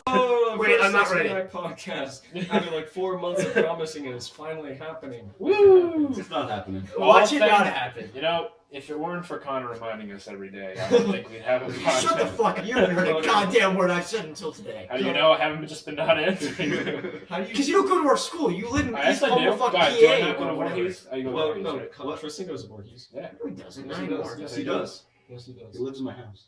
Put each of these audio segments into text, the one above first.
Oh, wait, I'm not XVI ready. Podcast. After like 4 months of promising it, it's finally happening. Woo! It's not happening. Watch it not happen. You know, if it weren't for Connor reminding us every day, I don't think we'd have a podcast. Shut the fuck up. You haven't heard a goddamn word I've said until today. How do you know I haven't just been not answering? How do you? Because you don't go to our school. You live in I East actually do. Bumblefuck, God, do I not PA. go to or whatever. Voorhees? I go to Well, Voorhees, no, right? Tristan goes to Voorhees. Yeah. No, he doesn't. Yes, Not he anymore. does. Yes, he does. Yes, he does. He lives in my house.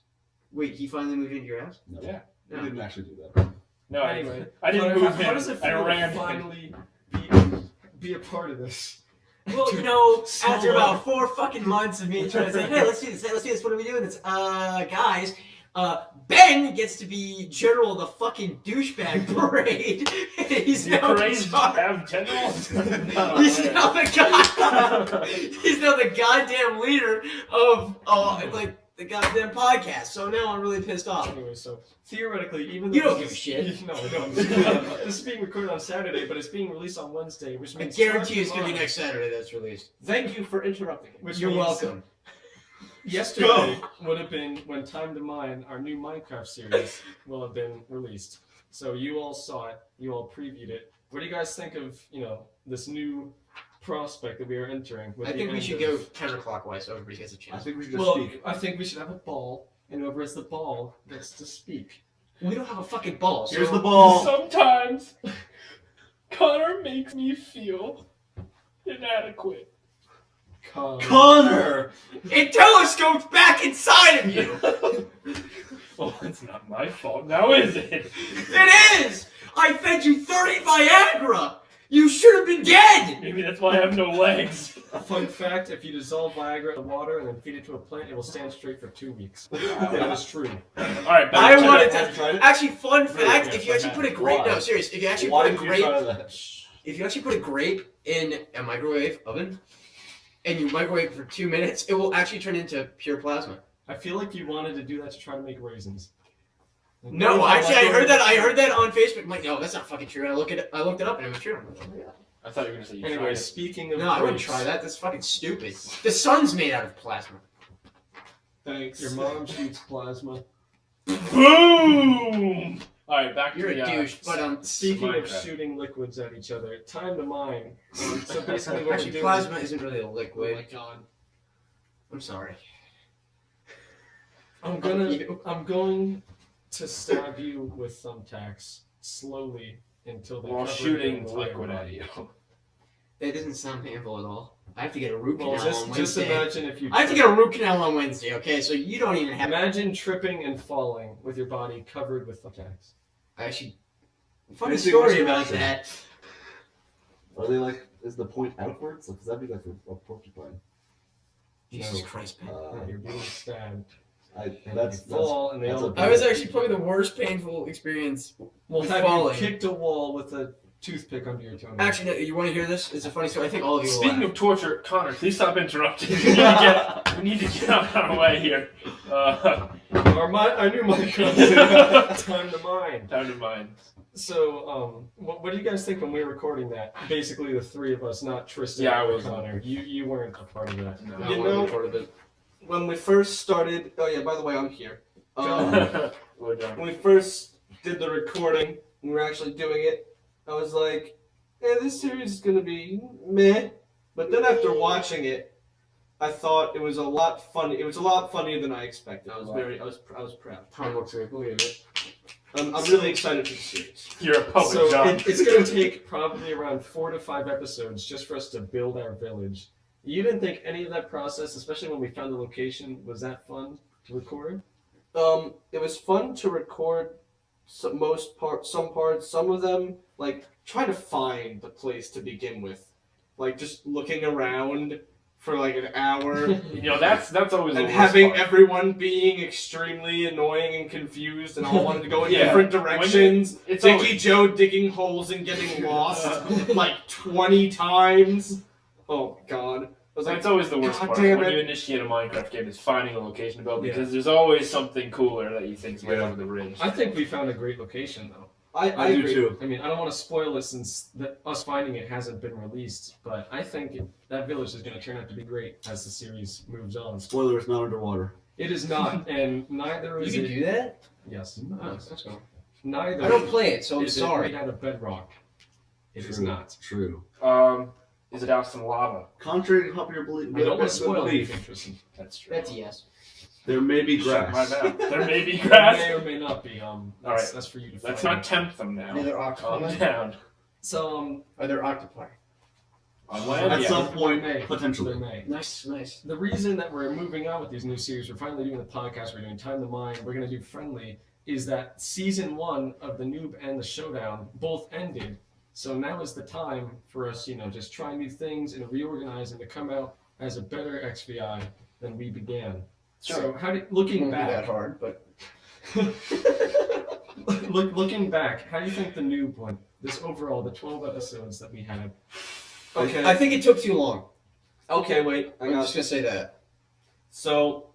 Wait, he finally moved into your house? No. Yeah. He No. didn't actually do that. No, Anyway, I didn't Connor, move how him. does it I feel ran to him. finally be a part of this? Well, you know, after about 4 fucking months of me trying to say, hey, let's do this, what are we doing? It's, guys, Ben gets to be general of the fucking douchebag parade. He's The now parades in charge. have generals? No, He's man. now he's now the goddamn leader of, like, the goddamn podcast. So now I'm really pissed off. Anyway, so theoretically, even though You don't this give a shit. is- No, I don't. This is being recorded on Saturday, but it's being released on Wednesday, which I means guarantee you it's going to be next Saturday that's released. Thank you for interrupting. Which You're means welcome. Yesterday would have been when Time to Mine, our new Minecraft series, will have been released. So you all saw it, you all previewed it. What do you guys think of, this new prospect that we are entering? With I the think we end should of- go counterclockwise so everybody gets a I chance. think we should just Well, speak. I think we should have a ball, and whoever has the ball gets to speak. We don't have a fucking ball. So Here's the ball. Sometimes Connor makes me feel inadequate. Connor! It telescopes back inside of you! Well, it's not my fault now, is it? It is! I fed you 30 Viagra! You should have been dead! Maybe that's why I have no legs. A fun fact, if you dissolve Viagra in water and then feed it to a plant, it will stand straight for 2 weeks. That is true. Alright, I back wanted Have you to. tried it? Actually, fun Really? fact: Yeah, if you actually fun put a grape, Why? no, serious, if you actually Why put a did you grape, try that? if you actually put a grape in a microwave oven, and you microwave it for 2 minutes, it will actually turn into pure plasma. I feel like you wanted to do that to try to make raisins. No, actually, I heard that on Facebook. I'm like, no, that's not fucking true. And I looked it up, and it was true. I'm like, oh, yeah. I thought you were going to say you Anyway, tried it. speaking of No, I wouldn't grapes, try that. That's fucking stupid. The sun's made out of plasma. Thanks. Your mom shoots plasma. Boom! Alright, back You're to a the douche, but Speaking of Minecraft. shooting liquids at each other, Time to Mine. So basically, what you actually, do? plasma isn't really a Oh liquid. my god. I'm sorry. I'm going to stab you with thumbtacks slowly until they while cover shooting your entire liquid body. at you. That doesn't sound painful at all. I have to get a root Well, canal on just Wednesday. imagine if you. I have to get a root canal on Wednesday, okay? So you don't even have. Imagine tripping and falling with your body covered with thumbtacks. Actually, funny Anything story else? about that. Are they like, is the point outwards? Like, does that be like a porcupine? Jesus No. Christ, man. Yeah, you're being stabbed. And That's, you fall, and they that's all. a- I was actually probably the worst painful experience. Well, have falling. you kicked a wall with a toothpick under your tongue? Actually, no, you want to hear this? It's a funny story. I think all of you will Speaking laugh. of torture, Connor, please stop interrupting. We need to get out of our way here. Our new Minecraft. Time to Mine. Time to mind. So, what do you guys think when we were recording that? Basically, the three of us, not Tristan Yeah, I or wasn't. Connor. You weren't a part of that. No. You know, when we first started, oh yeah, by the way, I'm here. Well When we first did the recording, and we were actually doing it, I was like, "Yeah, this series is gonna be meh." But then after watching it, I thought it was a lot funny. It was a lot funnier than I expected. I was proud. Tom looks like, believe it. I'm really excited for the series. You're a public So John. it's going to take probably around 4 to 5 episodes just for us to build our village. You didn't think any of that process, especially when we found the location, was that fun to record? It was fun to record some parts. Some of them, like trying to find the place to begin with, like just looking around for like an hour. That's always the And worst having part. everyone being extremely annoying and confused and all wanting to go in Yeah. different directions. It's Dickie always- Joe digging holes and getting lost like 20 times. Oh god. I was like, That's always the worst God part. damn When it. you initiate a Minecraft game, is finding a location to build Yeah. because there's always something cooler that you think's right Yeah. over the ridge. I think we found a great location, though. I do agree. too. I mean, I don't want to spoil it since us finding it hasn't been released, but I think that village is going to turn out to be great as the series moves on. Spoiler, it's not underwater. It is not, and neither You is can it. do that? Yes. Oh, that's cool. neither. I don't play it, so I'm is it sorry. made out of bedrock. It is True. not. True. Is it doused in lava? Contrary to popular belief, I don't want to spoil anything, Tristan. That's true. That's a yes. there may be Shut my grass. mouth. There may be It grass. may or may not be. Alright. That's for you to Let's find not tempt them now. Are there Calm octopi? down. So, Are there octopi? On land, At yeah. some point, there potentially. may. Nice, nice. The reason that we're moving on with these new series, we're finally doing the podcast, we're doing Time to Mind, we're going to do Friendly, is that season 1 of the Noob and the Showdown both ended. So now is the time for us, just try new things and reorganize and to come out as a better XVI than we began. So looking back, that hard, but looking back, how do you think the Noob went? This overall, the 12 episodes that we had. Okay. I think it took too long. Okay, wait. I'm just gonna say that. So,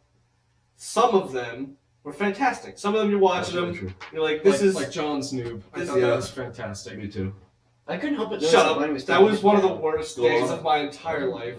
some of them were fantastic. Some of them you're watching That's them, really you're like, this is. like John's Noob. I this- thought yeah. that was fantastic. Me too. I couldn't help but notice Shut up. mine That was one of the taken worst Go days on. of my entire life.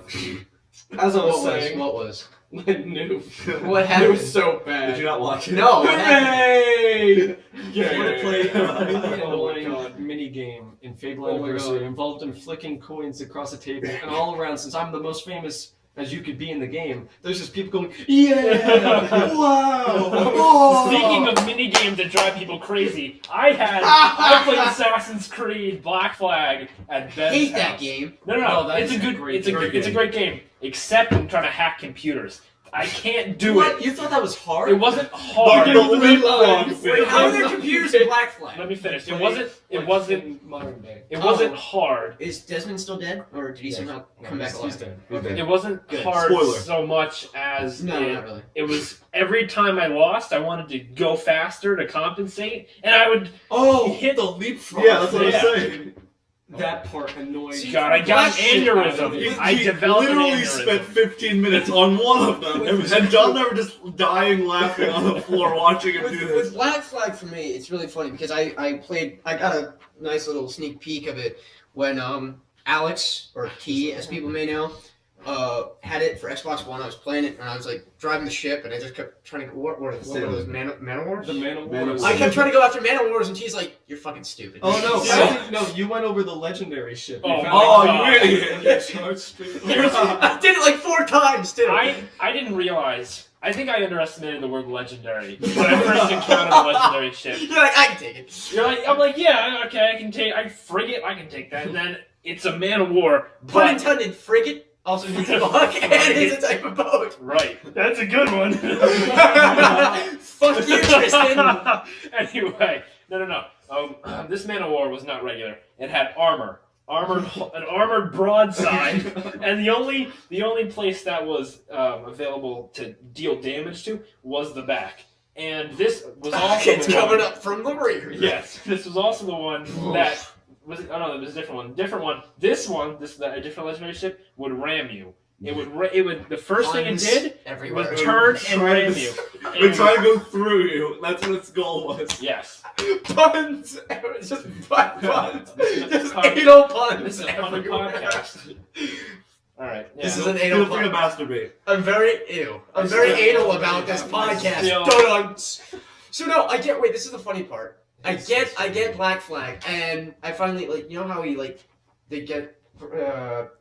As I down. was saying, What was? my Noob. What It happened? was so bad. Did you not watch it? No. What happened? Hooray! Yeah, I want to play a really Oh my annoying God. mini game in Fable Oh my Anniversary God. involved in flicking coins across a table and all around. Since I'm the most famous as you could be in the game, there's just people going, yeah, wow. Oh. Speaking of mini games that drive people crazy, I played Assassin's Creed Black Flag at Ben's Hate house. that game. No, Oh, that it's is a a good, great it's a game. it's a great game. Except I'm trying to hack computers. I can't do What? it. You thought that was hard? It wasn't hard. The leapfrog. Wait, how are there computers in Black Flag? Let me finish. It Like- wasn't. It like wasn't. in modern day. It wasn't hard. Is Desmond still dead, or did he Yes. somehow No, come back he's alive? dead. Okay. It wasn't Good. hard Spoiler. so much as No, it, not really. it was every time I lost, I wanted to go faster to compensate, and I would hit the leapfrog. Yeah, that's what Yeah. I'm saying. That part annoyed me. God, I got an Shit out of aneurysm. it. I developed an literally aneurysm. spent 15 minutes on one of them, and John never just dying laughing on the floor watching him do With this. Black Flag for me, it's really funny because I got a nice little sneak peek of it when Alex, or T as people may know, had it for Xbox One. I was playing it and I was like driving the ship and I just kept trying to what were those Man of Wars? The Man of Man of Wars. I kept trying to go after Man of Wars and she's like, "You're fucking stupid." Oh no! Yeah. I think, no, you went over the legendary ship. Oh, You found oh, the- you idiot. and you charged straight over. I did it like 4 times too. I didn't realize. I think I underestimated the word legendary when I first encountered a legendary ship. You're like, I can take it. I'm like, yeah, okay, I can take. Frigate, I can take that. And then it's a man of war. Pun But intended. Frigate also means fuck and it's a type of boat. right, that's a good one. Fuck you, Tristan. Anyway, no. This man of war was not regular. It had an armored broadside, and the only place that was available to deal damage to was the back. And this was also It's the one- coming up from the rear. Yes, this was also the one that was. Oh no, it was a different one. A different legendary ship would ram you. It would. The first thing it Puns did everywhere. was turn and ram you. We're And- trying to go through you. That's what its goal was. Yes. Puns. It's just puns. Just Pun- anal puns. This is a fun everywhere. podcast. All right. Yeah. This is an Feel anal free to pun. masturbate. I'm very anal about this podcast. Still- Dun-dun. So no, I get. Wait, this is the funny part. I get Black Flag, and I finally you know how they get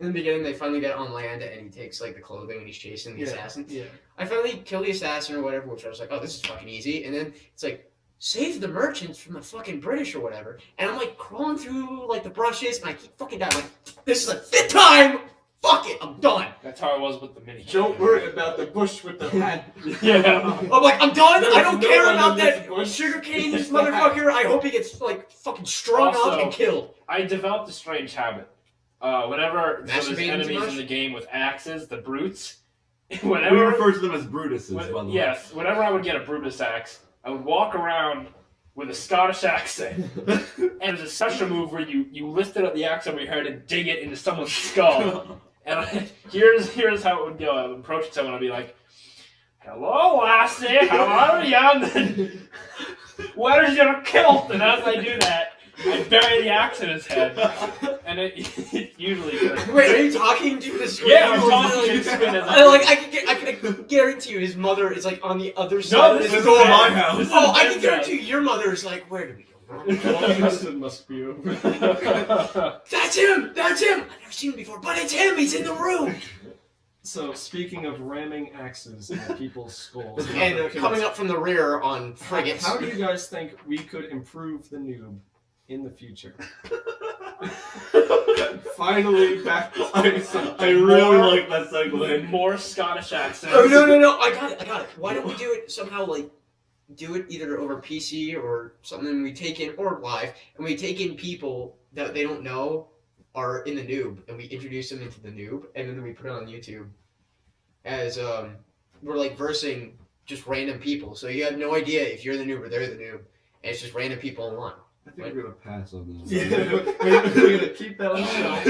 in the beginning they finally get on land and he takes the clothing and he's chasing the assassin. Yeah. I finally kill the assassin or whatever, which I was like, oh, this is fucking easy. And then it's like, save the merchants from the fucking British or whatever. And I'm crawling through the brushes and I keep fucking dying. This is the 5th time. Fuck it, I'm done. That's how I was with the mini. Don't worry about the bush with the hat. Yeah. I'm done. There's I don't no care one about in that this bush. sugarcane Just motherfucker. I hope he gets fucking strung up Also- and killed. I developed a strange habit. Whenever there's Masturbating too enemies much? in the game with axes, the brutes. We Whenever refer to them as Brutuses, by the way. yes, whenever I would get a Brutus axe, I would walk around with a Scottish accent. And there's such a move where you lifted up the axe over your head and dig it into someone's skull. And here's how it would go. I would approach someone and I'd be like, "Hello, lassie, how are you?" And then, "Where's your kilt?" And as I do that, I bury the axe in his head. And it usually goes. Wait, are you talking to the screen? Yeah, I'm Or talking is to it the screen as I can guarantee you his mother is on the other side of this the is door. my house. Oh, I can guarantee you your mother is like, where do we go Tristan must be over. That's him! That's him! I've never seen him before, but it's him! He's in the room! So, speaking of ramming axes into people's skulls, And coming up from the rear on frigates. how do you guys think we could improve the noob in the future? Finally, back to I really like that segue. More Scottish accents. Oh, no, I got it. Why don't we do it somehow, like, do it either over PC or something we take in, or live, and we take in people that they don't know are in the noob, and we introduce them into the noob, and then we put it on YouTube as, we're like versing just random people, so you have no idea if you're the noob or they're the noob, and it's just random people online. I think we're gonna pass on this. Yeah, we're gonna keep that on the shelf.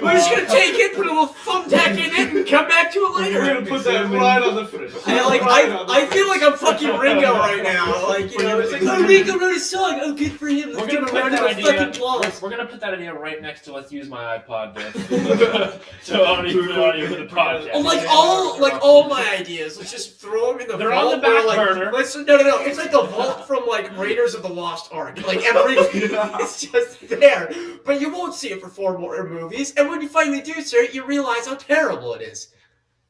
We're just gonna take it, put a little thumbtack in it, and come back to it later. We're gonna put that right on the fridge. I feel like I'm fucking Ringo right now. Like, you know, it's like, oh, Ringo wrote a song. Oh, good for him. We're Let's gonna give put him a that round of idea. fucking applause. We're gonna put that idea right next to let's use my iPod disc. So audio for the podcast. Oh, like all my ideas. Let's just throw them in the They're vault. on the back where, like, burner. No. It's like the vault from like Raiders of the Lost Ark. Like everything is just there, but you won't see it for 4 more movies. And when you finally do see it, you realize how terrible it is.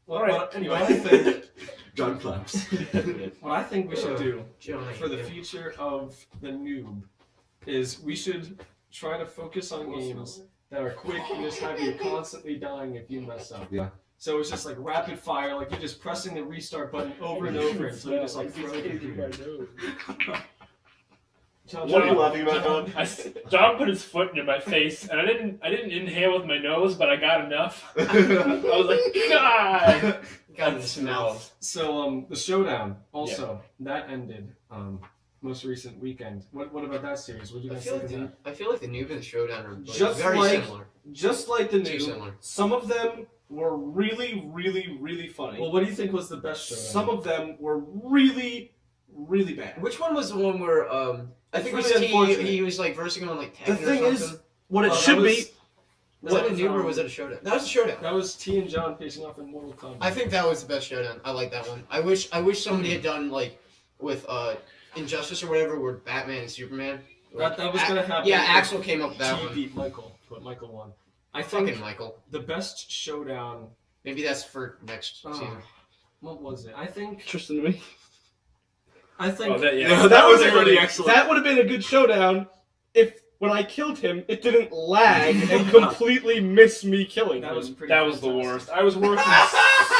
Well, Alright, anyway, I think John claps. what I think we should do Johnny, for the future of the noob is we should try to focus on games that are quick and just have you constantly dying if you mess up. Yeah. So it's just like rapid fire, like you're just pressing the restart button over and over until you just like throw the computer. What are you laughing about, John? John put his foot into my face, and I didn't inhale with my nose, but I got enough. I was like, God! got in his mouth. So the Showdown also that ended most recent weekend. What about that series? What did you I guys feel think of that? like the Noob and the Showdown are like, Just very like- similar. Just like the Too new, similar. some of them were really, really, really funny. Well, what do you think was the best Showdown? Some of them were really, really bad. Which one was the one where I think it was Really unfortunate. he was like versing him on like Tekken The thing or is, something. what it that should was- be. Was that a was, Noob or was it a Showdown? That was a Showdown. That was T and John facing off in Mortal Kombat. I think that was the best Showdown. I like that one. I wish somebody had done like with Injustice or whatever, where Batman and Superman. that was gonna happen. Yeah, if Axel came up with that T one. beat Michael, but Michael won. I think Fucking Michael. the best Showdown. Maybe that's for next Oh, season. what was it? I think. Tristan to me. I think. Oh, that, yeah. Yeah, that was pretty excellent. That would have been a good showdown if when I killed him, it didn't lag and completely miss me killing that him. was pretty. That was the fantastic. worst. I was working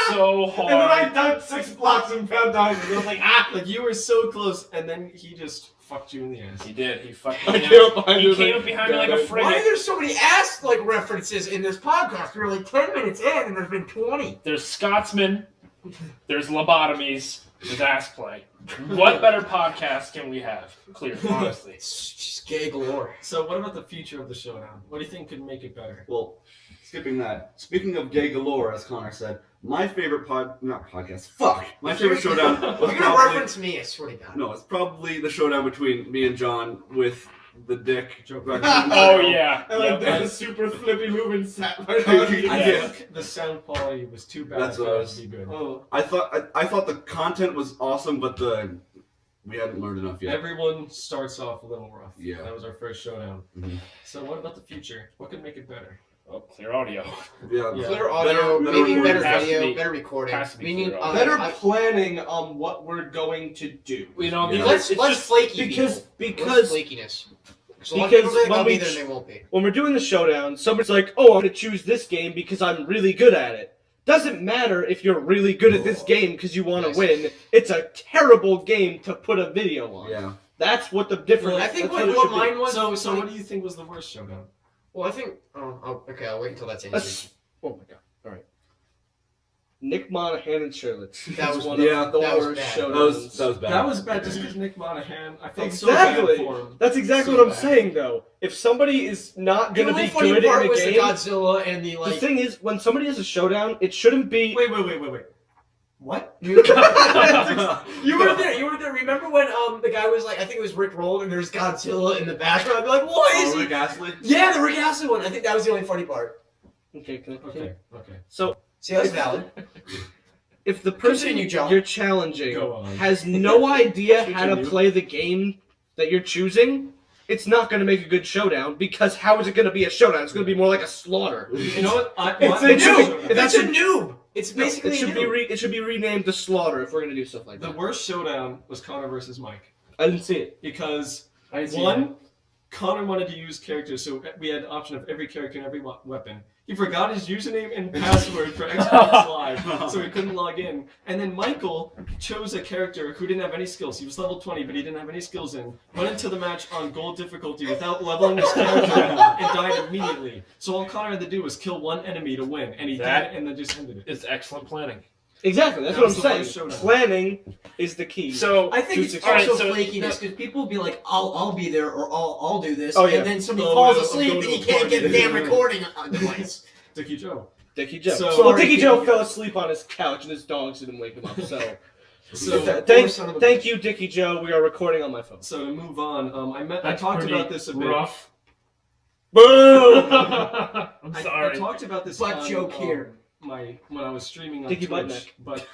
so hard. And then I dunked 6 blocks and found diamonds. I was like, ah! Like you were so close, and then he just fucked you in the ass. He did. He fucking. I came up behind He you. came up behind me like a Why are frigate. there so many ass like references in this podcast? We're like 10 minutes in and there's been 20. There's Scotsmen. There's lobotomies. There's ass play. What better podcast can we have? Clear, honestly. It's just gay galore. So what about the future of the Showdown? What do you think could make it better? Well, skipping that. Speaking of gay galore, as Connor said, my favorite my favorite showdown was If you're gonna probably, reference me, I swear to God. no, it's probably the showdown between me and John with the dick. Oh yeah. I like Yep. that super flippy moving sat right I on you. Yeah. think the sound quality was too bad That's for what I it was- to be good. Oh, I thought the content was awesome, but we hadn't learned enough yet. Everyone starts off a little rough. Yeah. That was our first Showdown. Mhm. So what about the future? What could make it better? Oh, clear audio. Yeah. Yeah. Clear audio, Better maybe better recording. Has to video, be- better recording. has to be We need clear audio. better I- planning on what we're going to do. You know, Yeah. less it's just flaky Because people. Less flakiness. So a lot of because people think when I'll we be there and they won't be. when we're doing the showdown, somebody's like, "Oh, I'm going to choose this game because I'm really good at it." Doesn't matter if you're really good at this game because you want to Nice. win. It's a terrible game to put a video on. Yeah. That's what the difference. I think that's what it should be. mine was. So what do you think was the worst Showdown? Well, I think. Okay, I'll wait until that's answered. Oh my god! All right. Nick Monahan and Charlotte. That was- one yeah, of the that was worst bad. showdowns. That was bad. That was bad just because Nick Monahan. I felt Exactly. so bad for him. That's exactly So what I'm bad. saying, though. If somebody is not The going to only be funny good part in a was the game, Godzilla and the the like. thing is, when somebody has a showdown, it shouldn't be. Wait. What? You were there. You were there. Remember when the guy was like, I think it was Rick Roll, and there's Godzilla in the background. I'd be like, what is he? Rick Astley? Yeah, the Rick Astley one. I think that was the only funny part. Okay, can I continue? Okay. So, See, that's valid. if the person Continue, John. you're challenging Go on. has no idea how to Continue. play the game that you're choosing, it's not going to make a good showdown, because how is it going to be a showdown? It's going to be more like a slaughter. You know what? It's a noob. It's a noob. It's basically It should be renamed the slaughter if we're going to do stuff like The that. worst showdown was Connor versus Mike. I didn't see it. Because, I see one, Connor wanted to use characters, so we had an option of every character and every weapon. He forgot his username and password for Xbox Live, so he couldn't log in. And then Michael chose a character who didn't have any skills. He was level 20, but he didn't have any skills in. Went into the match on gold difficulty without leveling his character and died immediately. So all Connor had to do was kill one enemy to win, and he did, and then just ended it. It's excellent planning. Exactly, that's That what I'm was the worst saying. showdown. Planning is the key. So I think it's Alright, also so- flakiness because people will be like, "I'll be there," or "I'll do this," Oh, yeah. and then somebody Oh, falls yeah, I'm asleep going and to you a can't get the party. damn recording on device. Dickie Joe. Dickie Joe. So- Well, Dickie Joe Sorry. fell asleep on his couch and his dogs didn't wake him up, so... So, Thank you, Dickie Joe. We are recording on my phone. so to move on, I that's talked pretty about this a bit. rough. Boom! I'm I sorry. talked about this Butt on, joke here. when I was streaming on Dickie Twitch, Buttneck. but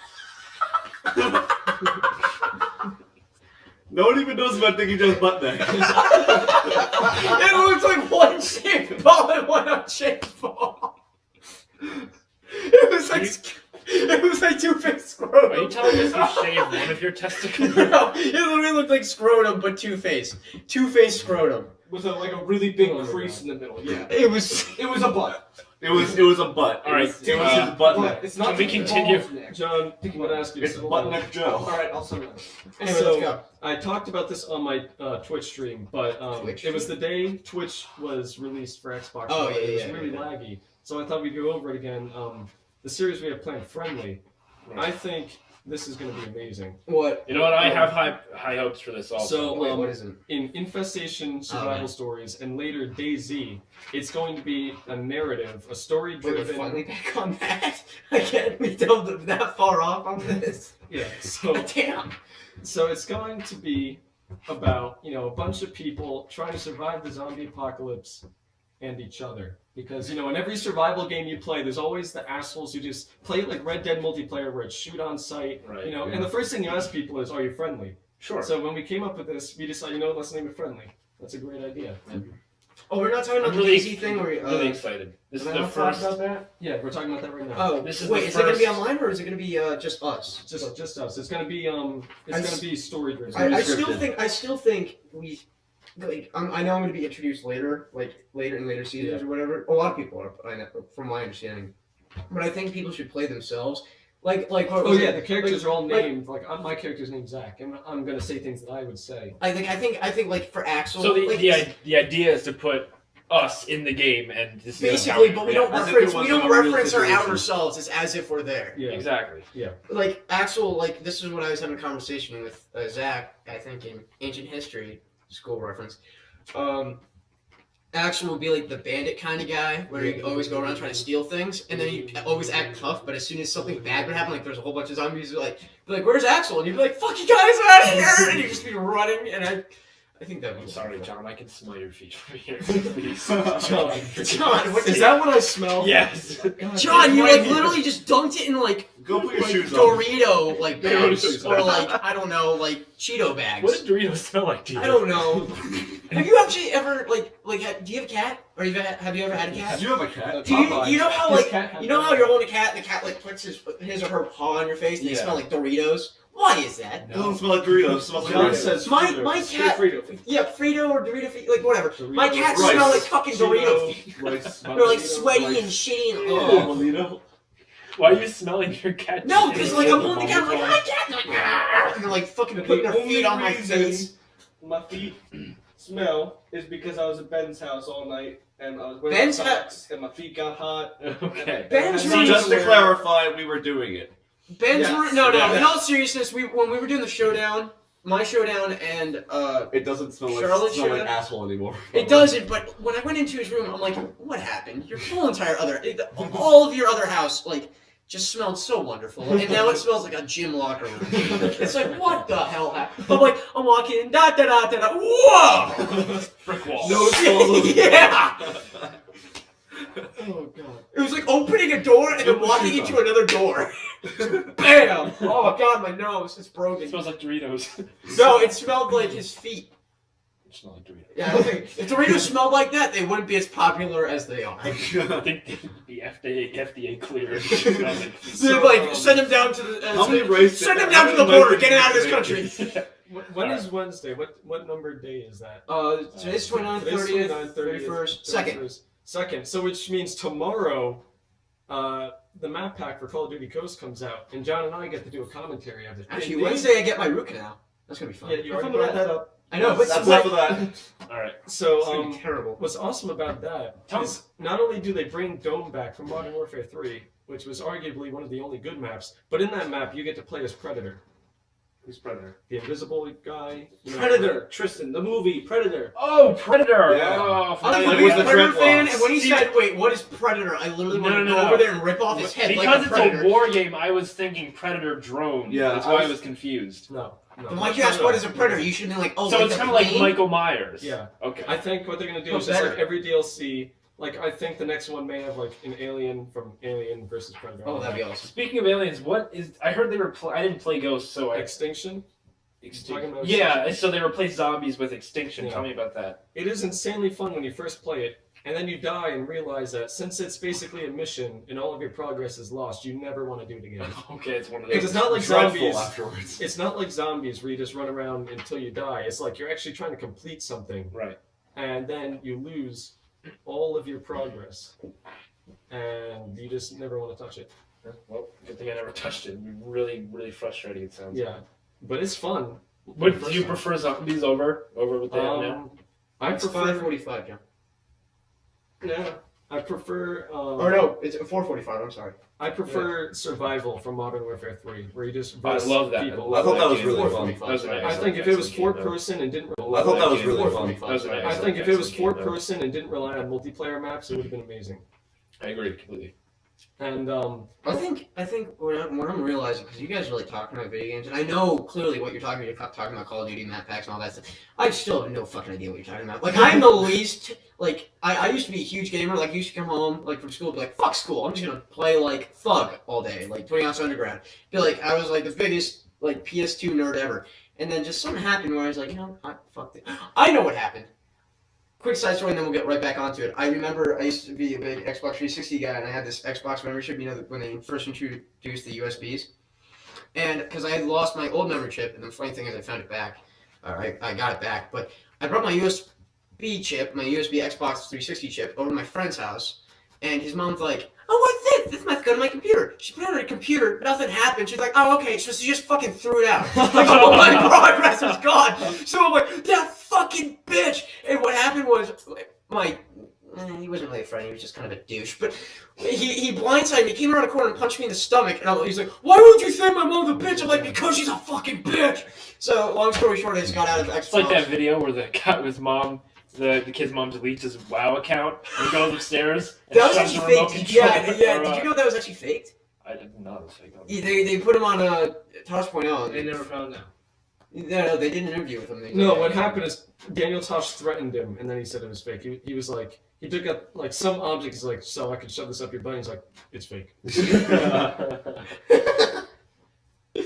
No one even knows about Dickie Joe's butt neck. It looks like one shaped ball and one unshaped ball. It was like two-faced scrotum. Are you telling us you shaved one of your testicles? No, it literally looked like scrotum, but two-faced. Two-faced scrotum. With a really big Oh, crease in the middle, yeah. It was A butt. It was a butt. All right, It was his butt neck. It's not Can we just the continue? balls neck. John, I'm gonna ask you. It's something. butt neck Joe. Alright, I'll sum it up. Anyway, So- let's go. I talked about this on my Twitch stream, but Twitch it was the day Twitch was released for Xbox. Oh, Live. yeah, It was yeah, really yeah. laggy, so I thought we'd go over it again. The series we have planned, Friendly. I think this is going to be amazing. What? You know what? I have high hopes for this also. So, Wait, what is it? in Infestation Survival yeah. Stories and later DayZ, it's going to be a narrative, a Wait, we're story-driven. finally back on that? Again, we delved that far off on this. Yeah. So Damn. So it's going to be about, a bunch of people trying to survive the zombie apocalypse and each other. Because, in every survival game you play, there's always the assholes who just play it like Red Dead multiplayer where it's shoot on sight, Right, and the first thing you ask people is, are you friendly? Sure. So when we came up with this, we decided, let's name it Friendly. That's a great idea. Oh, we're not talking about I'm the really, easy thing where really excited. This is am I the not talking first. about that? Yeah, we're talking about that right now. Oh, This is wait, the is it going to be first- online or is it going to be just us? Just us. It's gonna be story driven. I still think we. Like, I know I'm going to be introduced later, in later seasons or whatever. A lot of people are, I know, from my understanding. But I think people should play themselves. The characters are all named. My character's named Zack, and I'm gonna say things that I would say. I think like for Axel. So like, the idea is to put us in the game and this basically, is how but we don't as if reference it was we don't a real reference our situation. outer selves. It's as if we're there. Yeah. Exactly. Like Axel, this is what I was having a conversation with Zack. I think in ancient history, school reference. Axel will be like the bandit kind of guy, where he always go around trying to steal things, and then he always act tough. But as soon as something bad would happen, like there's a whole bunch of zombies, be like, "Where's Axel?" And you'd be like, "Fuck you guys, I'm out of here!" And you'd just be running. And I think that I'm was sorry, John. I can smell your feet from here. Please. John, what Is that what I smell? Yes. John, you literally just dunked it in Go put your shoes on. Dorito bags shoes or on. I don't know Cheeto bags. What does Doritos smell like to you? I don't know. Have you actually ever do you have a cat? Or have you ever had a cat? Do you have a cat? Do you know how His cat had you know how you're holding a cat and the cat puts his or her paw on your face and they Yeah. smell like Doritos? Why is that? It doesn't smell like Doritos. It smells like John Doritos. says My Fritos. cat, Frito. yeah, Frito or Dorito, whatever. My Doritos. cats Rice. smell like fucking Dorito feet. Rice. They're like sweaty and shitty and Molito. Why are you smelling your cat? No, because I'm holding the cat, I'm like, hi cat, and they're like fucking putting their feet on my face. My feet smell is because I was at Ben's house all night and I was wearing Ben's socks and my feet got hot. Okay. Ben's So room- Just to clarify, we were doing it. Ben's Yes. room, no. Yes. In all seriousness, when we were doing the showdown, my showdown, and It doesn't smell like, Charlotte smell like showed- asshole anymore. it doesn't. But when I went into his room, I'm like, what happened? Your whole entire all of your other house, just smelled so wonderful, and now it smells like a gym locker room. It's like, what the hell happened? I'm walking in, da da da da da. Whoa! Brick wall. No, it's Yeah. Oh god. It was like opening a door and then walking into another door. Bam! Oh god, my nose is It broken. smells like Doritos. No, it smelled like his feet. smell like Doritos. Yeah, I don't think if Doritos smelled like that, they wouldn't be as popular as they are. I think they would be FDA cleared. So, like, send them down to the How many races- send them down to the border. Get it out of this country. When is Wednesday? What number day is that? Today's 29th, Today's 30th, 29th, 31st, 2nd. Second. So which means tomorrow, the map pack for Call of Duty Ghosts comes out, and John and I get to do a commentary of it. Actually, Wednesday I get my root canal. That's gonna be fun. Yeah, you already brought that up. I know, but That's enough of that. All right. So terrible. what's awesome about that is not only do they bring Dome back from Modern Warfare 3, which was arguably one of the only good maps, but in that map you get to play as Predator. Who's Predator? The invisible guy. Predator, Tristan, the movie Predator. Oh, Predator! Yeah. Oh, I'm Like a with big the Predator dreadlocks. fan, and when he said, "Wait, what is Predator?" I literally wanted to go over there and rip off his head because like a it's predator. a war game, I was thinking Predator drone. Yeah, That's why I was confused. No. But why'd you ask what is a predator? You should have been like, oh, So like it's the kind of like plane? Michael Myers. Yeah. Okay. I think what they're gonna do Oh, is just like better. every DLC. Like I think the next one may have like an alien from Alien versus Predator. Oh, that'd be awesome. Speaking of aliens, what is? I heard they were. I didn't play Ghosts, so I. Extinction. Talking about Yeah, so they replaced zombies with Extinction. Yeah. Tell me about that. It is insanely fun when you first play it, and then you die and realize that since it's basically a mission and all of your progress is lost, you never want to do it again. Okay, it's one of Because those. it's not like Dreadful zombies. afterwards. It's not like zombies where you just run around until you die. It's like you're actually trying to complete something, Right. and then you lose all of your progress, and you just never want to touch it. Well, good thing I never touched it. Really, really frustrating. It sounds. Yeah, but it's fun. But do you prefer zombies over what they have now? I It's prefer. 5:45, John. Yeah, I prefer. Or no, it's 4:45. I'm sorry. I prefer survival from Modern Warfare 3, where you just I verse love that. people. I thought that was game. really fun. 4:45. That was an I excellent- think if it was excellent game, four though. person and didn't. I thought that was really fun. 4:45. That was an I excellent- think if it was excellent four game, though. person and didn't rely on multiplayer maps, it would have been amazing. I agree completely. And I think what I'm realizing, because you guys are like talking about video games, and I know clearly what you're talking about. You're talking about Call of Duty map packs and all that stuff. I still have no fucking idea what you're talking about. Like, I'm the least, like, I used to be a huge gamer. Like, I used to come home, like, from school and be like, fuck school. I'm just gonna play, like, Thug all day, like, 20 Ounce Underground. Be like, I was, like, the biggest, like, PS2 nerd ever. And then just something happened where I was like, you know, fuck it. I know what happened. Quick side story, and then we'll get right back onto it. I remember I used to be a big Xbox 360 guy, and I had this Xbox membership, you know, when they first introduced the USBs. And because I had lost my old membership, and the funny thing is I found it back. I got it back. But I brought my USB chip, my USB Xbox 360 chip, over to my friend's house, and his mom's like, oh, what's this? This must go to my computer. She put it on her computer, nothing happened. She's like, oh, okay, so she just fucking threw it out. Like, all my progress was gone. So I'm like, that fucking bitch! And what happened was, he wasn't really a friend, he was just kind of a douche, but he blindsided me, he came around the corner and punched me in the stomach, and he's like, why would you say my mom's a bitch? I'm like, because she's a fucking bitch! So, long story short, I just got out of Xbox. It's like that video where the guy with his mom, the kid's mom deletes his WoW account and goes upstairs and That was shoves the actually remote faked. control. Yeah, did you know that was actually faked? I didn't know it was fake. Yeah, they put him on Tosh.0. They never found out. No, they did an interview with him. no, what happened is Daniel Tosh threatened him, and then he said it was fake. He was like, he took up like some object. He's like, so I could shove this up your butt. He's like, it's fake.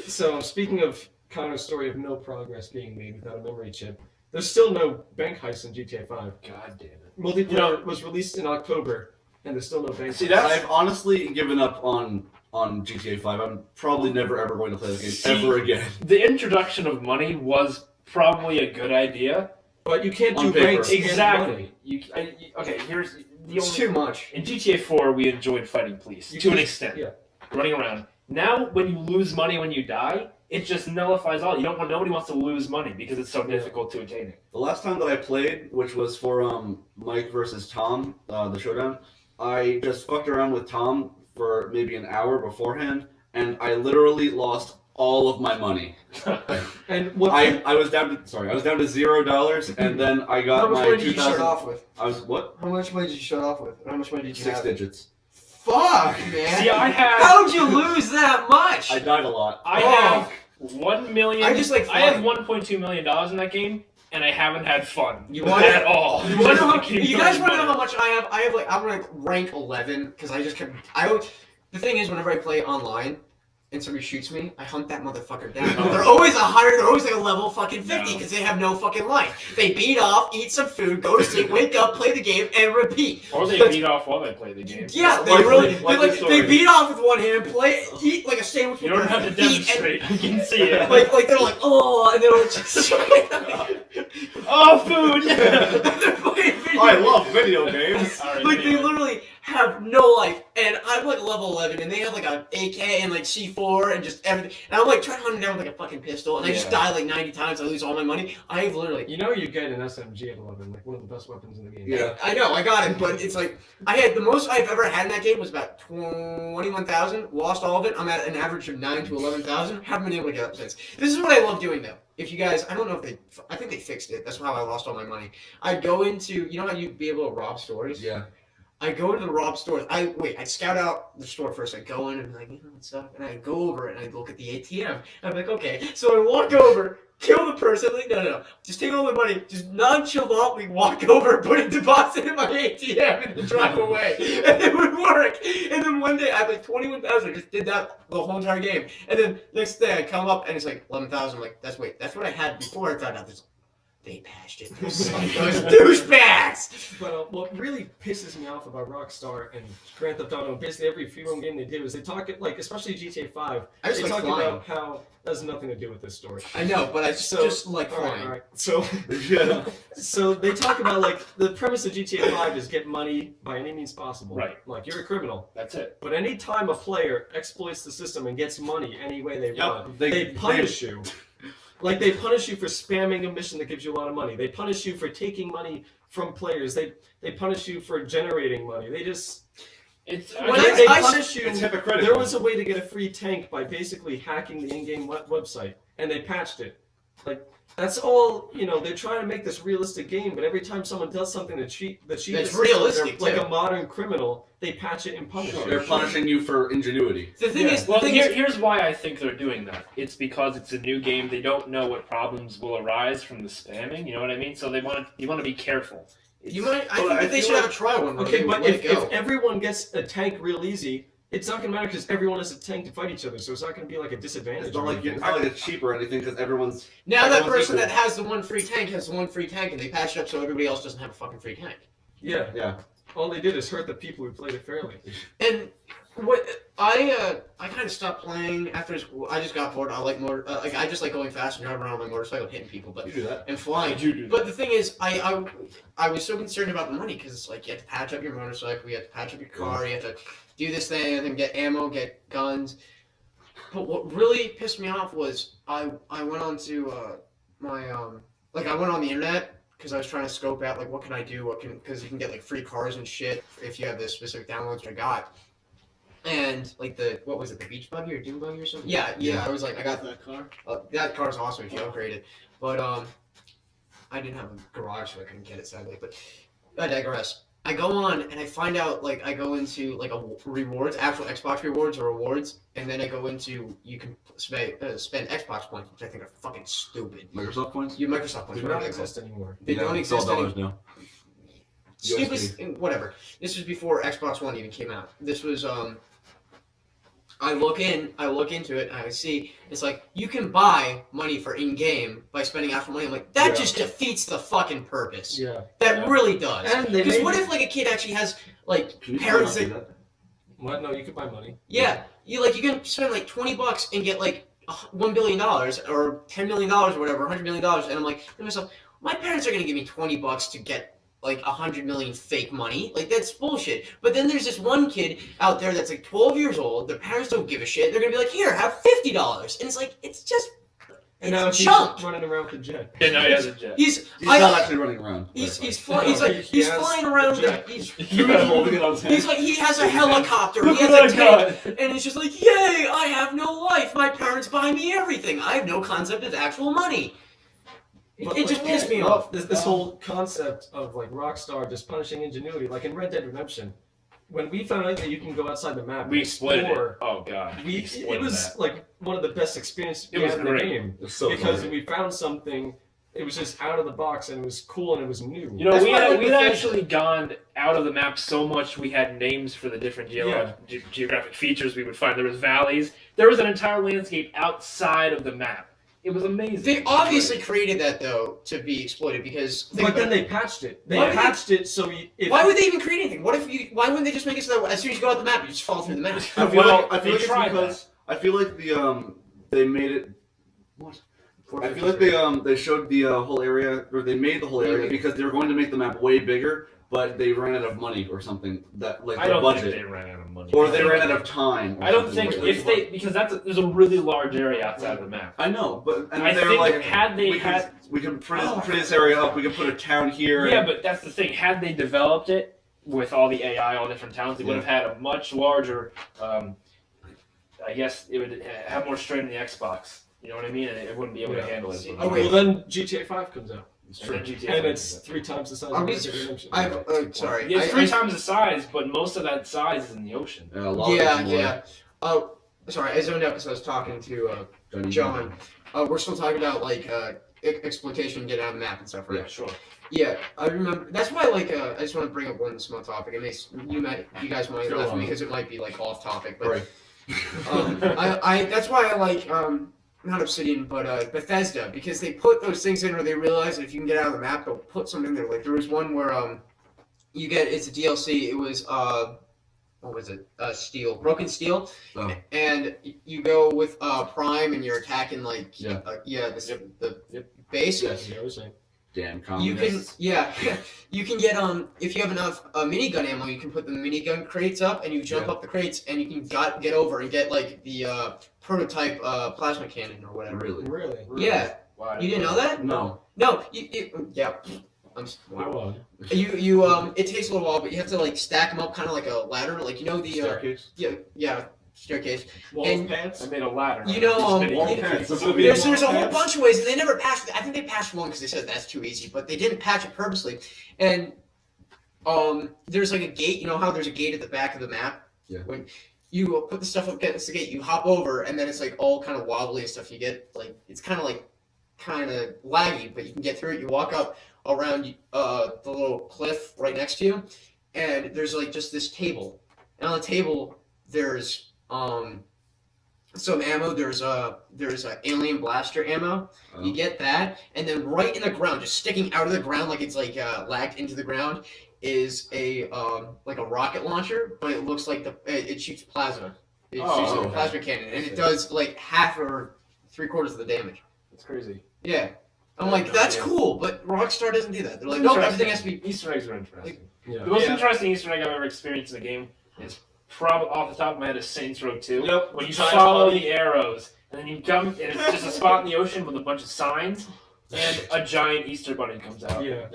So speaking of Connor's story of no progress being made without a memory chip, there's still no bank heist in GTA 5. God damn it. Multiplayer was released in October, and there's still no bank See, heist. that's- I've honestly given up on GTA 5. I'm probably never ever going to play the game ever again. The introduction of money was probably a good idea. But you can't On do paper. ranks and money. Exactly. Okay, here's the It's only... too much. In GTA 4, we enjoyed fighting police, You to an can- extent. yeah. Running around. Now, when you lose money when you die, it just nullifies all. Nobody wants to lose money because it's so difficult to attain it. The last time that I played, which was for Mike versus Tom, the showdown, I just fucked around with Tom for maybe an hour beforehand, and I literally lost all of my money. And what I was down to $0, and then I How got much my money did you 2000. start off with? I was what? How much money did you start off with? How much money did you 6 have? digits. Fuck, man. See, I have... How'd you lose that much? I died a lot. I Oh. have 1 million. I just like I have flying. $1.2 million in that game, and I haven't had fun You want at all. You want to know? Keep You guys going want to know how better. much I have? I'm like rank 11 because I just kept. The thing is, whenever I play online, and somebody shoots me, I hunt that motherfucker down. They're always they're always like a level fucking 50 because they have no fucking life. They beat off, eat some food, go to sleep, wake up, play the game, and repeat. Or they beat off while they play the game. Yeah, they beat off with one hand, eat like a sandwich. You don't have to demonstrate. You can see it. Like they're like, oh, and they're just oh, food. I love video games. Like they literally have no life, and I'm like level 11, and they have like a AK and like C4 and just everything, and I'm like trying to hunt them down with like a fucking pistol, and I just die like 90 times. I lose all my money. I've literally, you know, you get an SMG at 11, like one of the best weapons in the game. Yeah. I know, I got it, but it's like I had the most I've ever had in that game was about 21,000. Lost all of it. I'm at an average of 9 to 11,000. Haven't been able to get up since. This is what I love doing though. If you guys, I don't know if I think they fixed it. That's how I lost all my money. I'd go into, you know how you'd be able to rob stores? Yeah. I go into the rob stores. I'd scout out the store first. I'd go in and be like, you know what's up? And I'd go over and I'd look at the ATM. I'm like, okay. So I walk over, kill the person. Like, no. Just take all the money. Just nonchalantly walk over, put a deposit in my ATM, and then drive away. And it would work. And then one day I had like 21,000. I just did that the whole entire game. And then next day I come up and it's like 11,000. I'm like, that's what I had before I found out this. They patched it. Those douchebags! But what really pisses me off about Rockstar and Grand Theft Auto, basically every free roam game they do, is they talk, like, especially GTA 5, they talk about how that has nothing to do with this story. I know, but I just like flying. All right. So, so they talk about, like, the premise of GTA 5 is get money by any means possible. Right. Like, you're a criminal. That's it. But any time a player exploits the system and gets money any way they want, they punish you. Like, they punish you for spamming a mission that gives you a lot of money. They punish you for taking money from players. They punish you for generating money. They just... They punish you. It's hypocritical. There was a way to get a free tank by basically hacking the in-game website, and they patched it. Like, that's all, you know, they're trying to make this realistic game, but every time someone does something to cheat the It's realistic, like too. a modern criminal, they patch it and punish you. They're punishing you for ingenuity. The thing is, here's why I think they're doing that. It's because it's a new game. They don't know what problems will arise from the spamming. You know what I mean? So you want to be careful. I think that they should have a trial one. Okay, but if everyone gets a tank real easy, it's not going to matter because everyone has a tank to fight each other, so it's not going to be like a disadvantage. It's not like it's cheap or anything because everyone's... Now that person that has the one free tank has the one free tank, and they patch it up so everybody else doesn't have a fucking free tank. Yeah. All they did is hurt the people who played it fairly. And what I kind of stopped playing after I just got bored. I like more I just like going fast and driving around on my motorcycle, hitting people, but You do that. and flying. You do that. But the thing is, I was so concerned about the money because it's like you have to patch up your motorcycle, you have to patch up your car, you have to do this thing, and then get ammo, get guns. But what really pissed me off was I went on to I went on the internet. Because I was trying to scope out, like, what can I do? Because you can get, like, free cars and shit if you have the specific downloads, which I got. And, like, what was it, the beach buggy or dune buggy or something? Yeah. I was like, I got that car. That car's awesome if you upgrade it. But, I didn't have a garage, so I couldn't get it, sadly. But I digress. I go on, and I find out, like, I go into, like, rewards, actual Xbox rewards or rewards, and then I go into, you can spend Xbox points, which I think are fucking stupid. Microsoft points? Microsoft points. They don't exist anymore. They don't It's all exist anymore. dollars now. Stupid, whatever. This was before Xbox One even came out. This was, I look into it, and I see, it's like, you can buy money for in-game by spending actual money. I'm like, that just defeats the fucking purpose. Yeah. That really does. And they Because what if, like, a kid actually has, like, parents that... What? No, you could buy money. Yeah. You can spend, like, $20 and get, like, $1 billion, or $10 million, or whatever, $100 million, and I'm like, to myself, my parents are going to give me $20 to get like 100 million fake money. Like, that's bullshit. But then there's this one kid out there that's like 12 years old. Their parents don't give a shit. They're gonna be like, here, have $50. And it's like, it's just, and now it's he's junk. running around with a jet. Yeah, no, he has a jet. He's not actually running around. He's He flying around. He's holding it on his hand. like, he has a helicopter. He has a tank. And it's just like, yay, I have no life. My parents buy me everything. I have no concept of actual money. It just pissed me off. This whole concept of like Rockstar just punishing ingenuity, like in Red Dead Redemption, when we found out that you can go outside the map, We exploited it. explore, Oh god, it was like one of the best experiences we It was had in the great. game It's so because funny. we found something it was just out of the box and it was cool and it was new. You know, That's we why I had, like we'd Bethesda. actually gone out of the map so much we had names for the different geographic features we would find. There was valleys. There was an entire landscape outside of the map. It was amazing. They obviously created that though to be exploited because. But then they patched it. They Why would patched it so if Why would they even create anything? Why wouldn't they just make it so that as soon as you go out the map, you just fall through the map? I feel Well, like they it's tried because I feel like they made it. What? I feel like they showed the whole area, or they made the whole area because they were going to make the map way bigger, but they ran out of money or something. That like I the don't budget, think they ran out of money. or they ran out of time. Or I don't something think like if that. they because there's a really large area outside of the map. I know, but and I they were think like, had they had we can pretty this area up. We can put a town here. yeah, and- but that's the thing. Had they developed it with all the AI, all different towns, they would have had a much larger. I guess it would have more strain in the Xbox. You know what I mean? And it wouldn't be able to handle it. Oh, wait. Well, then GTA 5 comes out. It's true. And it's 3 times the size Are of we- Red Dead Redemption. Sorry. Yeah, it's 3 times the size, but most of that size is in the ocean. Yeah, a lot of it's more Yeah. Oh, sorry. I zoned out because I was talking to John. We're still talking about like exploitation, get out of the map and stuff, right? Yeah, sure. Yeah, I remember. That's why, like, I just want to bring up one small topic. It makes you guys might Go laugh at on. me because it might be like off topic, but Right. I that's why I like not Obsidian, but Bethesda, because they put those things in where they realize that if you can get out of the map, they'll put something there. Like there was one where you get it's a DLC. It was what was it? Broken Steel, Oh. and you go with Prime, and you're attacking like Yeah. the base. Yes. Yeah, I was saying. Damn You can, communists. you can get if you have enough minigun ammo, you can put the minigun crates up, and you jump Yeah. up the crates, and you can get over and get like the prototype plasma cannon or whatever. Really? Really? Yeah, Why? you didn't know that? No. No, yeah. Go on. You it takes a little while, but you have to like stack them up, kind of like a ladder, like you know the Staircase. yeah staircase. Wolf And- pants? I made a ladder. You know, Just you- made- pants. There's a whole bunch of ways, and they never patched. I think they patched one because they said that's too easy, but they didn't patch it purposely. And there's like a gate. You know how there's a gate at the back of the map. Yeah. When you put the stuff up against the gate, you hop over, and then it's like all kind of wobbly and stuff. You get like it's kind of laggy, but you can get through it. You walk up around the little cliff right next to you, and there's like just this table. And on the table, there's some ammo. There's alien blaster ammo. Oh. You get that, and then right in the ground, just sticking out of the ground like it's like lagged into the ground, is a like a rocket launcher, but it looks like it shoots plasma. It shoots Oh, a plasma cannon, and it does like half or 3/4 of the damage. That's crazy. Yeah. I'm Yeah, like, no, that's yeah. cool, but Rockstar doesn't do that. They're like, no, everything has to be. Easter eggs are interesting. Yeah. The most Yeah. interesting Easter egg I've ever experienced in a game is probably off the top of my head is Saints Row 2. Yep. When you Giant follow bunny. the arrows, and then you come, and it's just a spot in the ocean with a bunch of signs, and a giant Easter bunny comes out. Yeah.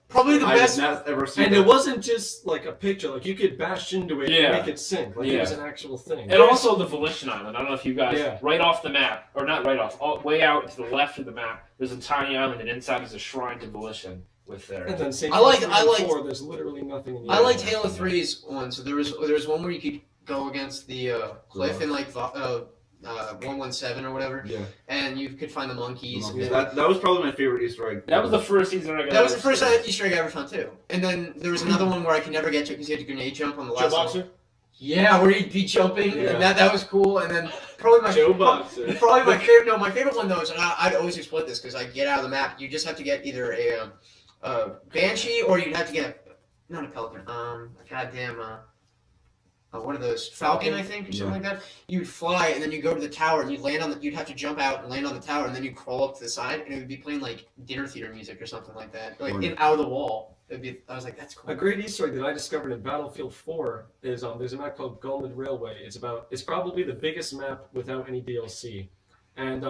Probably the I have best. not ever seen And that. it wasn't just like a picture, like you could bash into it Yeah. and make it sink. Like it Yeah. was an actual thing. And also the Volition Island. I don't know if you guys, Yeah. right off the map, or not right off, way out to the left of the map, there's a tiny island, and inside is a shrine to Volition with And their. then Saints I liked- Row 3 I and liked- 4, there's literally nothing in the I area. liked Halo 3's one. So there was one where you could go against the cliff in like 117 or whatever, Yeah. and you could find the monkeys. That was probably my favorite Easter egg. That was the first Easter egg. That was the first Easter egg I ever found too. And then there was another one where I could never get to because you had to grenade jump on the Joe last one. Boxer? Yeah, where you'd be jumping, Yeah. and that was cool. And then probably my Joe Boxer. Probably my favorite. No, my favorite one though is, and I'd always exploit this because I get out of the map. You just have to get either a banshee or you'd have to get not a pelican. Goddamn. What are those? Falcon, I think, or something like that. You'd fly and then you go to the tower and you'd land on the. You'd have to jump out and land on the tower and then you crawl up to the side and it would be playing like dinner theater music or something like that, like in out of the wall. It'd be. I was like, that's cool. A great Easter egg that I discovered in Battlefield 4 is there's a map called Gulman Railway. It's probably the biggest map without any DLC. And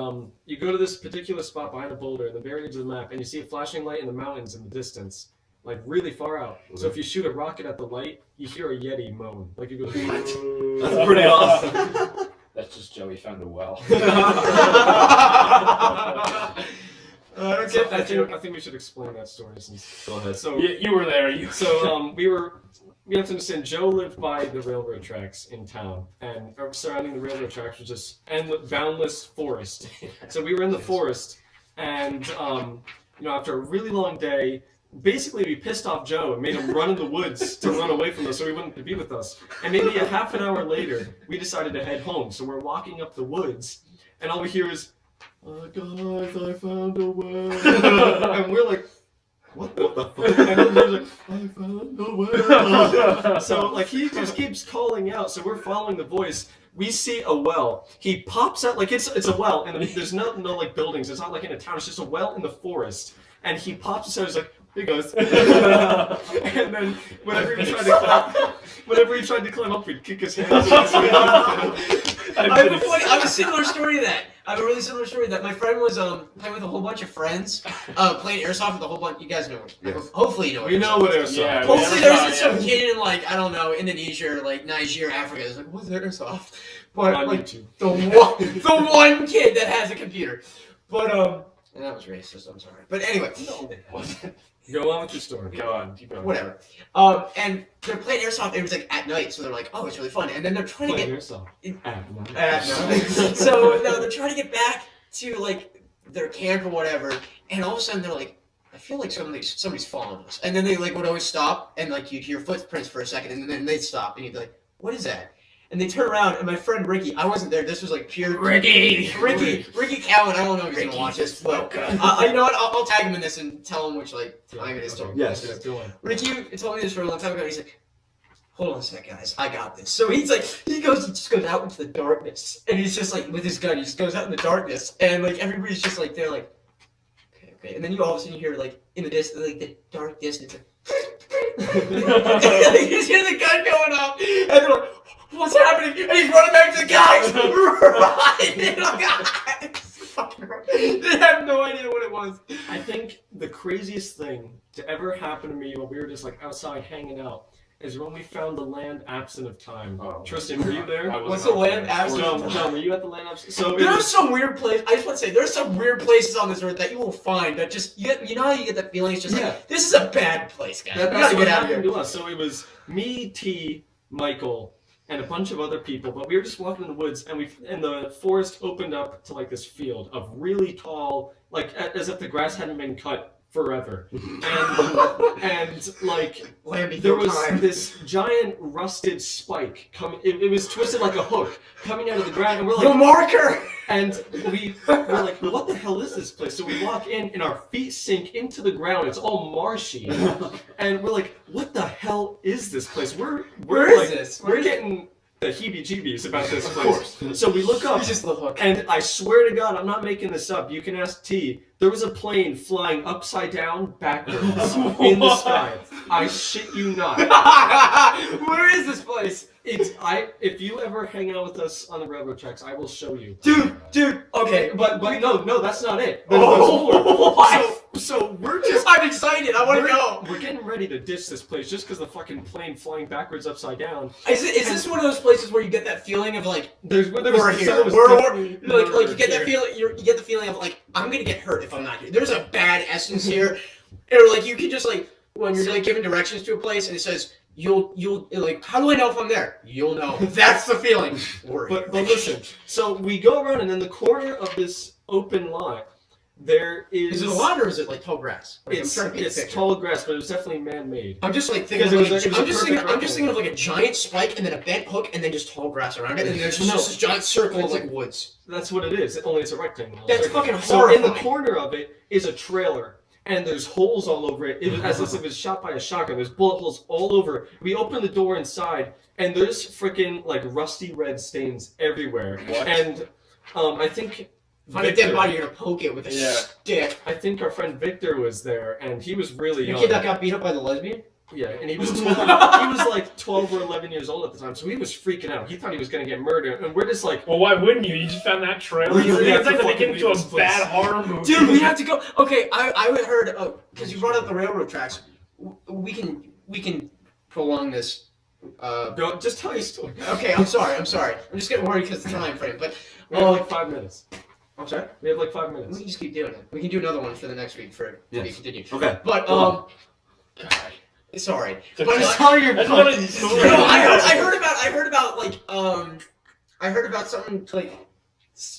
you go to this particular spot behind a boulder in the very edge of the map, and you see a flashing light in the mountains in the distance, like really far out. So if you shoot a rocket at the light, you hear a Yeti moan. Like it goes. That's pretty awesome. That's just Joey found a well. I So I think we should explain that story since. Go ahead. So You were there. we have to understand Joe lived by the railroad tracks in town, and surrounding the railroad tracks was just boundless forest. So we were in the forest, and after a really long day, basically we pissed off Joe and made him run in the woods to run away from us so he wouldn't be with us. And maybe a half an hour later, we decided to head home. So we're walking up the woods, and all we hear is, guys, I found a well. And we're like, what the fuck? And then he's like, I found a well. So like he just keeps calling out. So we're following the voice. We see a well. He pops out like it's a well, and there's no like buildings. It's not like in a town. It's just a well in the forest. And he pops us out. He's like, "Hey guys." And then whenever he tried to climb up, we'd kick his hands. I have a similar story to that. I have a really similar story that my friend was playing with a whole bunch of friends, playing airsoft with a whole bunch. You guys know it. Yes. Hopefully you know it. We know what airsoft. Yeah, Hopefully there's some kid in like, I don't know, Indonesia or like Nigeria, Africa. It's like, what's airsoft? But On like YouTube. the one kid that has a computer. But and that was racist. I'm sorry. But anyway. No, it wasn't. Go on with your story. Go on, keep going. Whatever. And they're playing airsoft. It was like at night, so they're like, "Oh, it's really fun." And then they're trying to Play get yourself. at night. So no, they're trying to get back to like their camp or whatever. And all of a sudden, they're like, "I feel like somebody's following us." And then they like would always stop, and like you'd hear footprints for a second, and then they'd stop, and you'd be like, "What is that?" And they turn around, and my friend Ricky, I wasn't there. This was like pure Ricky Cowan. I don't know if he's gonna watch this, but you know what? I'll tag him in this and tell him which like time it is. Okay. Yes. Go on. Ricky told me this for a long time ago. He's like, "Hold on a sec, guys. I got this." So he just goes out into the darkness, and he's just like with his gun. He just goes out in the darkness, and like everybody's just like they're like, okay. And then you all of a sudden you hear like in the distance, like the dark distance. You just hear the gun going off, and they're like, "What's happening?" And he's running back to the guys. They have no idea what it was. I think the craziest thing to ever happen to me while we were just like outside hanging out is when we found the land absent of time. Oh. Tristan, were you there? What's the land absent of time? John, were you at the land absent? So There's some weird place. I just want to say there's some weird places on this earth that you will find that just you know how you get that feeling. It's just like this is a bad place, guys. We that's gotta what get out of happened here. to us. So it was me, T, Michael, and a bunch of other people, but we were just walking in the woods, and the forest opened up to like this field of really tall, like as if the grass hadn't been cut forever, and like Land there before was time. this giant rusted spike coming. It was twisted like a hook coming out of the ground, and we're The like, marker. and we're like, what the hell is this place? So we walk in, and our feet sink into the ground. It's all marshy, and we're like, what the hell is this place? Where is like, this? We're getting the heebie-jeebies about this place. So we look up, It's just the hook. and I swear to God, I'm not making this up. You can ask T. There was a plane flying upside down, backwards, in the sky. I shit you not. Where is this place? If you ever hang out with us on the railroad tracks, I will show you. Dude. Okay, But no, that's not it. Oh, So we're just I'm excited. I want to go. We're getting ready to ditch this place just because the fucking plane flying backwards upside down. Is this one of those places where you get that feeling of like We're here? Like you get that feeling. You get the feeling of like I'm gonna get hurt if I'm not here. There's a bad essence here, or like you can just like when you're like giving directions to a place and it says you'll like how do I know if I'm there? You'll know. That's the feeling. But listen, so we go around and in the corner of this open lot, there is. Is it a lot or is it like tall grass? Like, It's tall grass, but it was definitely man-made. I'm just like thinking. Because Of, like, it was I'm a just perfect thinking of like a giant spike and then a bent hook and then just tall grass around it and there's just this giant circle of like woods. That's what it is. Only it's a rectangle. That's fucking So horrifying. in the corner of it is a trailer, and there's holes all over it. It was as if it was shot by a shotgun. There's bullet holes all over. We open the door inside, and there's freaking like rusty red stains everywhere. What? And I think. Find a dead body, you're gonna poke it with a stick. I think our friend Victor was there, and he was really The young. kid that got beat up by the lesbian? Yeah, and he was 12, he was like 12 or 11 years old at the time, so he was freaking out. He thought he was gonna get murdered, and we're just like, Well, why wouldn't you? You just found that trailer. We have It's like to they fucking get into leave a this place. bad horror movie. Dude, we have to go. Okay, I heard because you brought up the railroad tracks. We can prolong this. go, just tell your story. Okay, I'm sorry. I'm just getting worried because of the time frame. But We have like 5 minutes. I'm sorry. We have like 5 We minutes. can just keep doing it. We can do another one for the next week to be Yes. continued. Okay. But God. sorry. So But just tell your That's what fucking it's- story. No, I heard about something like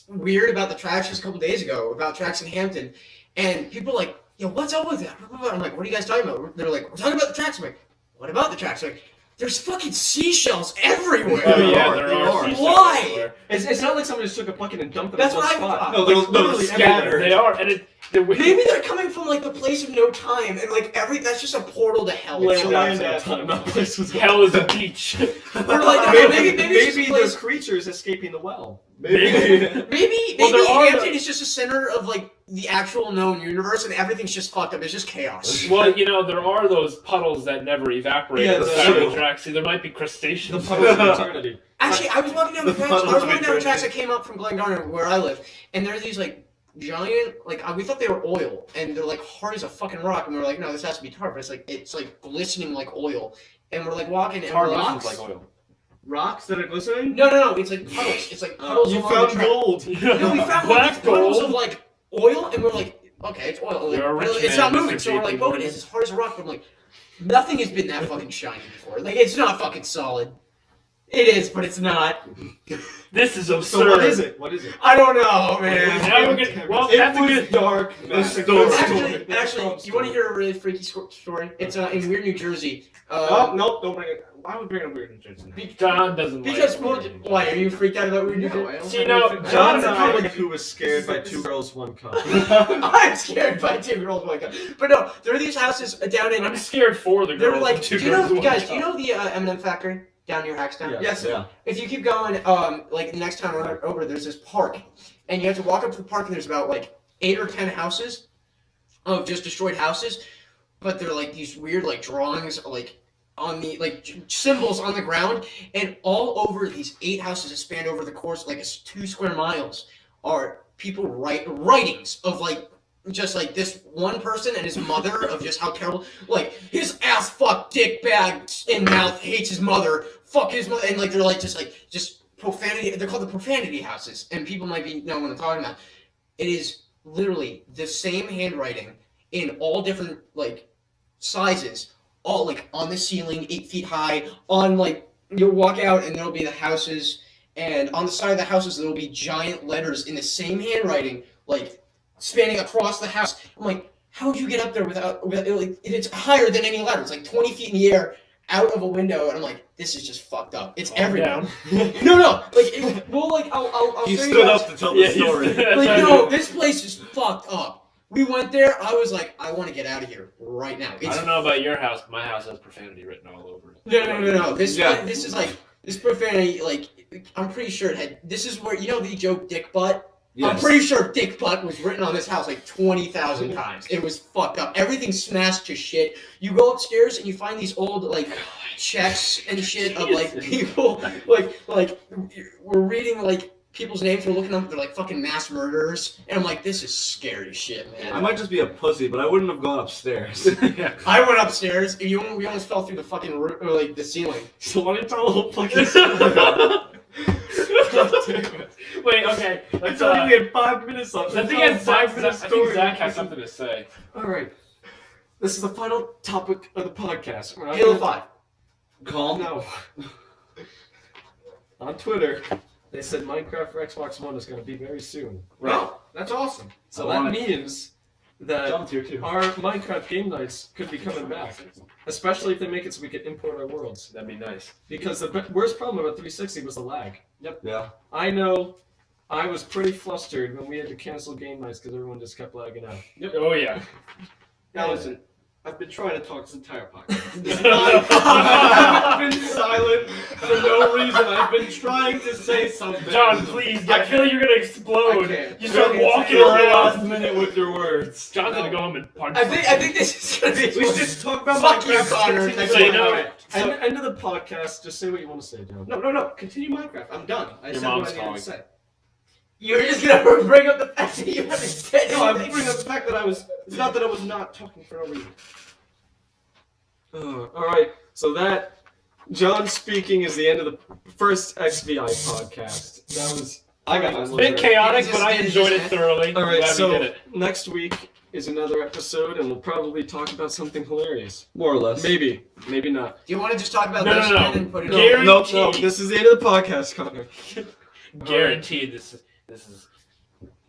weird about the tracks just a couple days ago about tracks in Hampton, and people like yo, what's up with that? I'm like, what are you guys talking about? They're like, we're talking about the tracks. I'm like, what about the tracks? I'm like, there's fucking seashells everywhere. Oh yeah, there are. Why? Why? It's not like somebody just took a bucket and dumped them That's in one what I spot. thought. No, they're literally scattered. They are, and Maybe they're coming from like the place of no time, and like that's just a portal to hell. Land So, after the time, that place was hell is a beach. or like maybe it's just a there's place. creatures escaping the well. Maybe Well, there are Hampton is just a center of like the actual known universe, and everything's just fucked up. It's just chaos. Well, there are those puddles that never evaporate. Yeah, on the that's side of true. the tracks. See, there might be The crustaceans. puddles of eternity. Actually, I was walking down the The tracks. I puddles was of walking down the tracks eternity. that came up from Glen Garner, where I live, and there are these like giant, like we thought they were oil, and they're like hard as a fucking rock, and we were like, no, this has to be tar, but it's like glistening like oil, and we're like walking, and Tar we're like, glistens like oil. Rocks that are glistening? no, it's like puddles. It's like puddles. You along found the track. gold. No, we found like Black these puddles gold. of like oil, and we're like, okay, it's oil. Like, You're a but rich it's man, not moving, Mr. so we're like, JP oh, it is. It's hard as a rock. But I'm like, nothing has been that fucking shiny before. Like, it's not fucking solid. It is, but it's not. This is absurd. So what is it? What is it? I don't know, man. Now we're gonna, well, It that's a was good. dark. That's The a good story. Actually, you want to hear a really freaky story? It's in Weird, New Jersey. Oh, nope, don't bring it. Why would we bring a weird New Jersey? John doesn't Because, like. why, are you freaked out about Weird, New Jersey? See, no, John's John the and I- comic who was scared by two girls, one cup. I'm scared by 2 girls, one cup. But no, there are these houses down in... I'm scared for the They're girls. like, and do two you know, girls, one guys, do cup. you know the M&M factory down near Hackstown? Yeah. Yes, Yeah. If you keep going, like the next time over, there's this park, and you have to walk up to the park, and there's about like 8 or 10 houses of just destroyed houses, but they're like these weird like drawings, like on the like symbols on the ground, and all over these 8 houses that span over the course like it's 2 square miles are people writings of like just like this one person and his mother of just how terrible, like his ass fuck dick bag in mouth hates his mother, fuck his mother, and like they're like just profanity. They're called the profanity houses, and people might be know what I'm talking about. It is literally the same handwriting in all different like sizes, all like on the ceiling, 8 feet high. On like you'll walk out and there'll be the houses, and on the side of the houses there'll be giant letters in the same handwriting, like spanning across the house. I'm like, how would you get up there without like, it's higher than any ladder. It's like 20 feet in the air out of a window, and I'm like, this is just fucked up. It's everywhere. No, like, I'll He show you stood guys. up to tell Yeah, the story. Like, no, this place is fucked up. We went there, I was like, I want to get out of here right now. I don't know about your house, but my house has profanity written all over it. No. This Yeah. this is like, this profanity, like, I'm pretty sure it had, this is where, you know the joke dick butt? I'm Yes. pretty sure dick butt was written on this house like 20,000 times. It was fucked up. Everything's smashed to shit. You go upstairs and you find these old like checks and shit of like people like we're reading like people's names. We're looking up. They're like fucking mass murderers, and I'm like, this is scary shit, man. I might just be a pussy, but I wouldn't have gone upstairs. Yeah. I went upstairs. And we almost fell through the fucking roof, or like the ceiling. So why don't you tell the whole fucking story? Wait, okay. I Let's, told you we had 5 minutes left. I think Tell a it's Zach. 5-minute I think story. Zach has something to say. Alright. This is the final topic of the podcast. We're not Halo gonna- 5. Calm. No. On Twitter, they said Minecraft for Xbox One is going to be very soon. Oh, that's awesome. So I that want it. means that John's here too. our Minecraft game nights could be coming back. Especially if they make it so we can import our worlds. That'd be nice. Because the worst problem about 360 was the lag. Yeah. I know I was pretty flustered when we had to cancel game nights because everyone just kept lagging out. Oh yeah. Now listen, I've been trying to talk this entire podcast. I've been silent for no reason. I've been trying to say something. John, please. I feel like you're gonna explode. I can't. You start It's walking the around. last minute with your words. John's gonna go home and punch. I think this is gonna be. We should just talk about Fuck you, Minecraft. Connor. Continue So you know- Minecraft. End of the podcast, just say what you want to say, John. No. Continue Minecraft. I'm done. I Your said mom's what I needed calling. to say. You're just gonna bring up the fact that you haven't said No, I'm anything. bringing up the fact that I was. It's not that I was not talking for no reason. Alright, so that John speaking is the end of the first XVI podcast. That was I got It's my been chaotic, but I Just- enjoyed it thoroughly. all right. Glad So we did it. next week is another episode, and we'll probably talk about something hilarious. More or less. Maybe not. Do you want to just talk about No, this no, no. and then put it Gary- on? No, Guaranteed. this is the end of the podcast, Connor. Guaranteed. This is.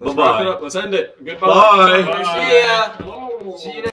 Let's Bye-bye. wrap it up. Let's end it. Goodbye. Bye. Bye. See ya. Hello. See you next